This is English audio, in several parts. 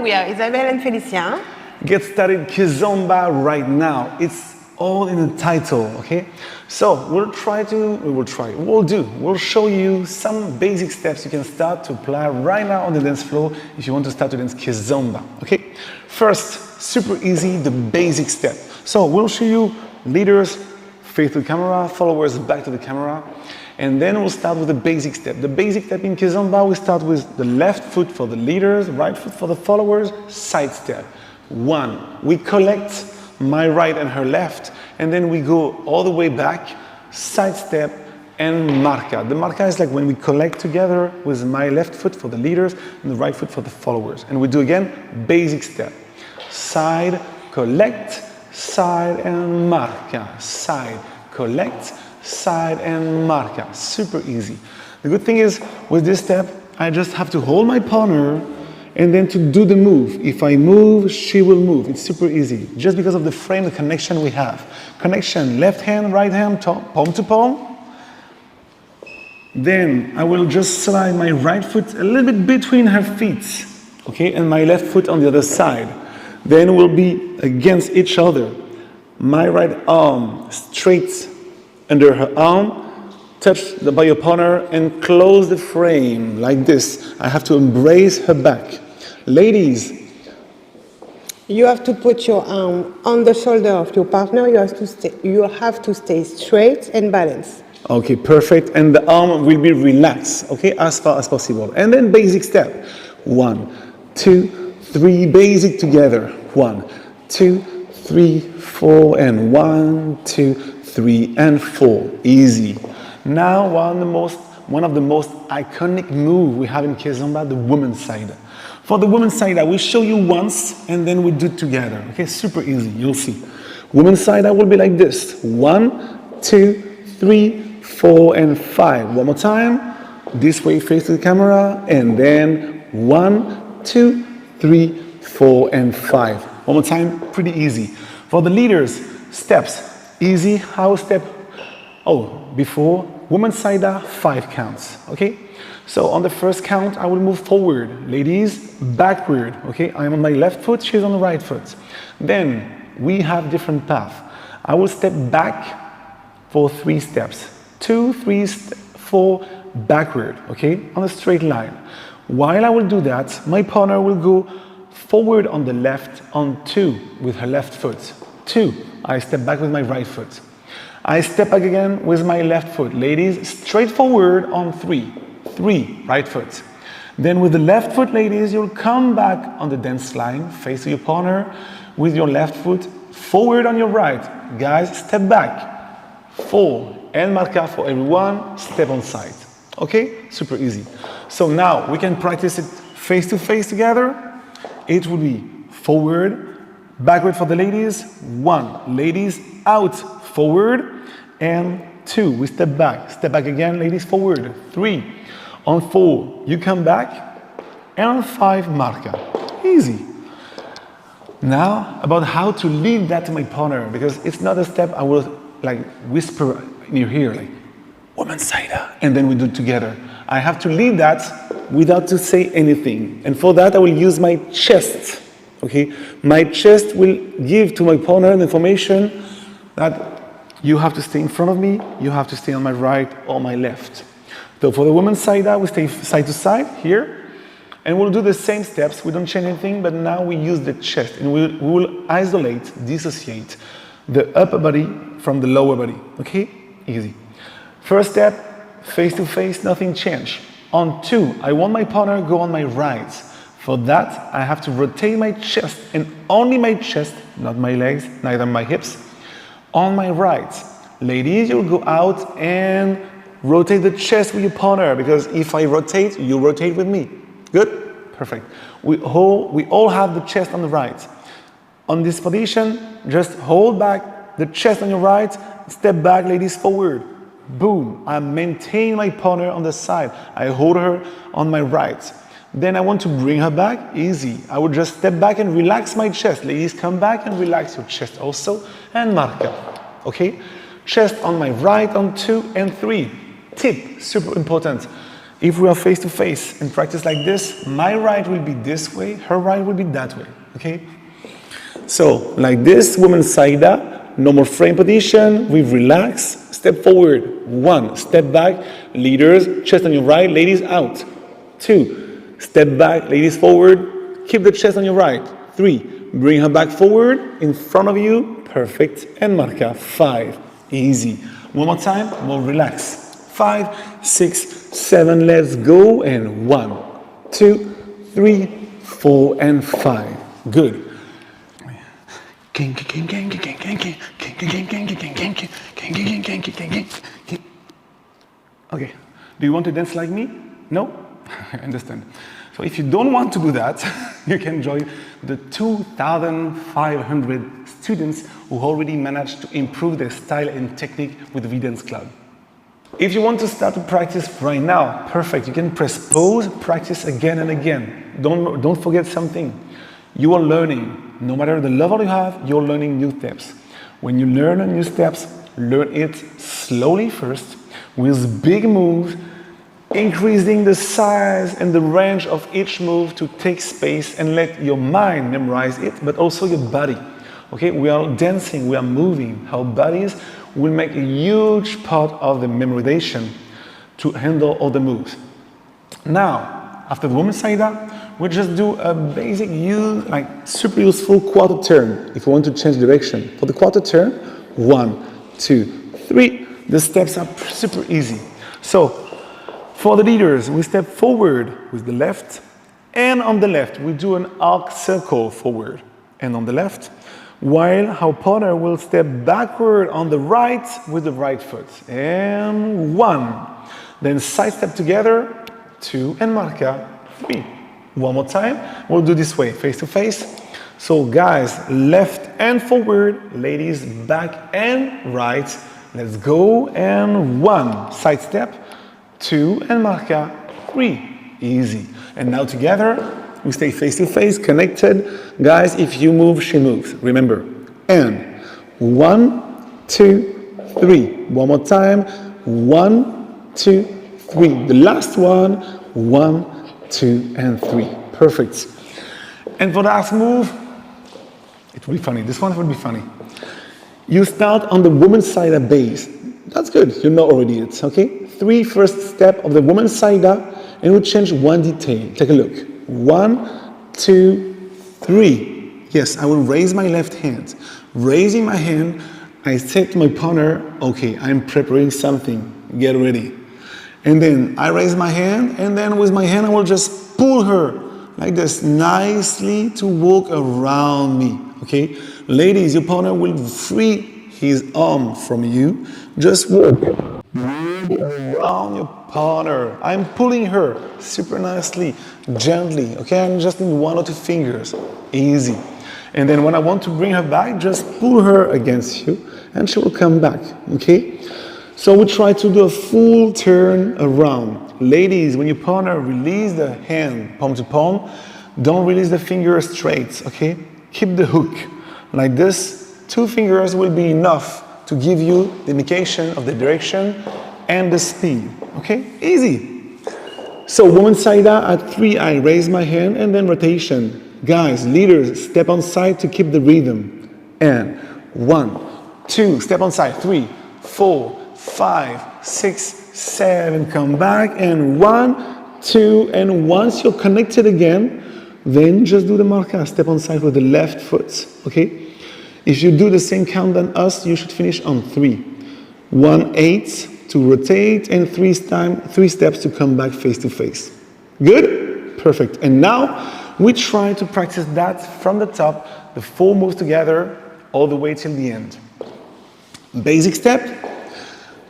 we are Isabelle and Felicien. Get started Kizomba right now. It's all in the title, okay? So we'll show you some basic steps you can start to apply right now on the dance floor if you want to start to dance Kizomba, okay? First, super easy, the basic step. So we'll show you leaders, face to the camera, followers back to the camera, and then we'll start with the basic step. The basic step in Kizomba, we start with the left foot for the leaders, right foot for the followers, side step. 1, we collect my right and her left, and then we go all the way back, side step, and 𝗪𝗑. The 𝗪𝗑 is like when we collect together with my left foot for the leaders and the right foot for the followers. And we do again, basic step. Side, collect, side, and 𝗪𝗑. Side, collect, side, and 𝗪𝗑. Super easy. The good thing is, with this step, I just have to hold my partner and then to do the move. If I move, she will move. It's super easy. Just because of the frame, the connection we have. Connection, left hand, right hand, palm to palm. Then I will just slide my right foot a little bit between her feet, okay, and my left foot on the other side. Then we'll be against each other. My right arm straight under her arm, touch by your partner and close the frame like this. I have to embrace her back. Ladies, you have to put your arm on the shoulder of your partner. You have to stay straight and balanced. Okay, perfect. And the arm will be relaxed, okay, as far as possible. And then basic step. 1, 2, 3, basic together. 1, 2, 3, 4, and 1, 2, 3, and 4. Easy. Now, one of the most iconic moves we have in Kizomba, the woman's Saida. For the woman's Saida, we show you once and then we do it together. Okay, super easy, you'll see. Woman's Saida will be like this. 1, 2, 3, 4, and 5. One more time. This way, face to the camera. And then 1, 2, 3, 4, and 5. One more time, pretty easy. For the leaders, steps. Easy, house step. Before woman's Saida, 5 counts, okay? So on the first count, I will move forward. Ladies, backward, okay? I'm on my left foot, she's on the right foot. Then we have different paths. I will step back for 3 steps. 2, 3, 4, backward, okay? On a straight line. While I will do that, my partner will go forward on the left on 2 with her left foot. 2, I step back with my right foot. I step back again with my left foot. Ladies, straight forward on 3. 3, right foot. Then with the left foot, ladies, you'll come back on the dance line, face to your partner, with your left foot, forward on your right. Guys, step back. 4, and 𝗪𝗑 for everyone, step on side. Okay? Super easy. So now we can practice it face to face together. It will be forward, backward for the ladies. 1, ladies, out, forward, and 2, we step back again, ladies, forward. 3, on 4, you come back, and on 5, 𝗪𝗑. Easy. Now, about how to lead that to my partner, because it's not a step I will like whisper in your ear, like, woman's Saida, and then we do it together. I have to lead that without to say anything. And for that, I will use my chest, okay? My chest will give to my partner the information that you have to stay in front of me, you have to stay on my right or my left. So for the woman's Saida, we stay side to side here, and we'll do the same steps. We don't change anything, but now we use the chest, and we will isolate, dissociate the upper body from the lower body, okay? Easy. First step, face to face, nothing change. On 2, I want my partner to go on my right. For that, I have to rotate my chest, and only my chest, not my legs, neither my hips, on my right. Ladies, you'll go out and rotate the chest with your partner, because if I rotate, you rotate with me. Good? Perfect. We all have the chest on the right. On this position, just hold back the chest on your right, step back, ladies, forward. Boom. I maintain my partner on the side. I hold her on my right. Then I want to bring her back. Easy. I will just step back and relax my chest. Ladies, come back and relax your chest also. And 𝗪𝗑. Okay? Chest on my right on 2 and 3. Tip, super important. If we are face to face and practice like this, my right will be this way, her right will be that way, okay? So, like this, woman Saida, normal frame position, we relax, step forward, 1, step back, leaders, chest on your right, ladies out, 2, step back, ladies forward, keep the chest on your right, 3, bring her back forward, in front of you, perfect, and marca, 5, easy. One more time, more relax. 5, 6, 7, let's go, and 1, 2, 3, 4, and 5. Good. Okay, do you want to dance like me? No? I understand. So if you don't want to do that, you can join the 2,500 students who already managed to improve their style and technique with the VdanceClub. If you want to start to practice right now, perfect. You can press pause, practice again and again. Don't forget something. You are learning. No matter the level you have, you're learning new steps. When you learn new steps, learn it slowly first, with big moves, increasing the size and the range of each move to take space and let your mind memorize it, but also your body. Okay, we are dancing, we are moving. Our bodies will make a huge part of the memorization to handle all the moves. Now, after the woman Saida, we just do a basic super useful quarter turn if you want to change direction. For the quarter turn, 1, 2, 3. The steps are super easy. So, for the leaders, we step forward with the left, and on the left, we do an arc circle forward and on the left, while our partner will step backward on the right with the right foot. And 1. Then side step together, 2, and marca, 3. One more time, we'll do this way, face to face. So guys, left and forward, ladies back and right. Let's go, and 1, side step, 2, and marca, 3, easy. And now together, we stay face to face, connected. Guys, if you move, she moves, remember. And 1, 2, 3. One more time, 1, 2, 3. The last one, 1, 2, and 3. Perfect. And for the last move, it will be funny. This one will be funny. You start on the woman's Saida base. That's good. You know already it's okay. 3 first step of the woman's Saida, and we change one detail. Take a look. 1, 2, 3. Yes, I will raise my left hand. Raising my hand, I say to my partner, okay, I'm preparing something. Get ready. And then I raise my hand, and then with my hand I will just pull her like this nicely to walk around me, okay? Ladies, your partner will free his arm from you. Just walk around your partner. I'm pulling her super nicely, gently, okay? I just need 1 or 2 fingers, easy. And then when I want to bring her back, just pull her against you, and she will come back, okay? So we try to do a full turn around. Ladies, when your partner release the hand palm to palm, don't release the fingers straight, okay? Keep the hook like this. 2 fingers will be enough to give you the indication of the direction and the speed, okay? Easy. So woman Saida at 3, I raise my hand, and then rotation. Guys, leaders, step on side to keep the rhythm. And 1, 2, step on side, 3, 4, 5, 6, 7, come back, and 1, 2, and once you're connected again, then just do the marca, step on side with the left foot, okay? If you do the same count than us, you should finish on 3. 1, 8 to rotate, and 3 steps to come back face to face. Good? Perfect. And now, we try to practice that from the top, the 4 moves together, all the way till the end. Basic step.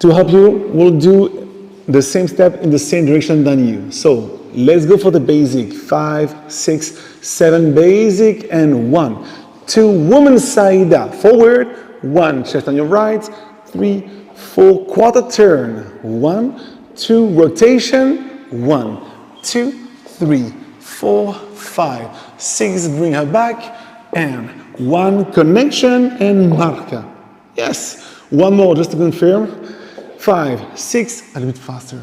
To help you, we'll do the same step in the same direction than you. So let's go for the basic. 5, 6, 7, basic, and 1, 2, woman Saida, forward, 1, chest on your right, 3, 4, quarter turn, 1, 2, rotation, 1, 2, 3, 4, 5, 6, bring her back, and 1, connection, and marca. Yes, one more just to confirm. 5, 6, a little bit faster.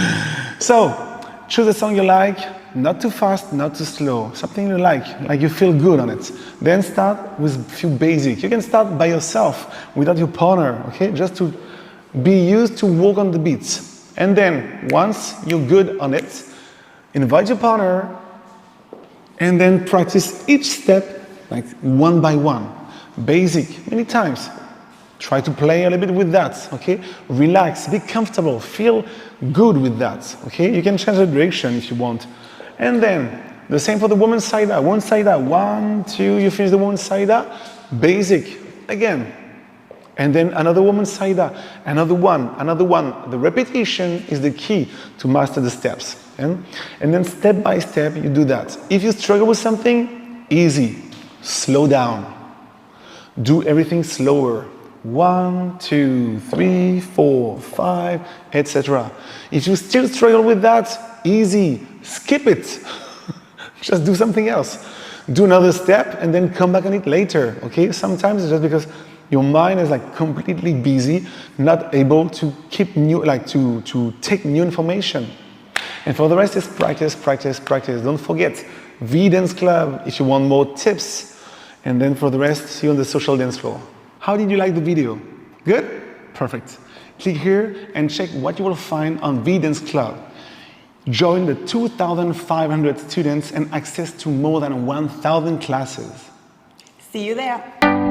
So, choose a song you like, not too fast, not too slow, something you like you feel good on it. Then start with a few basics. You can start by yourself, without your partner, okay? Just to be used to work on the beats. And then, once you're good on it, invite your partner, and then practice each step, like one by one. Basic, many times. Try to play a little bit with that, okay? Relax, be comfortable, feel good with that, okay? You can change the direction if you want. And then, the same for the woman's Saida. One Saida, 1, 2, you finish the woman's Saida. Basic, again. And then another woman's Saida, another one. The repetition is the key to master the steps. And then step by step, you do that. If you struggle with something, easy, slow down. Do everything slower. 1, 2, 3, 4, 5, etc. If you still struggle with that, easy, skip it. Just do something else. Do another step and then come back on it later, okay? Sometimes it's just because your mind is like completely busy, not able to keep new, to take new information. And for the rest is practice, practice, practice. Don't forget, VdanceClub if you want more tips. And then for the rest, see you on the social dance floor. How did you like the video? Good? Perfect. Click here and check what you will find on VdanceClub. Join the 2,500 students and access to more than 1,000 classes. See you there.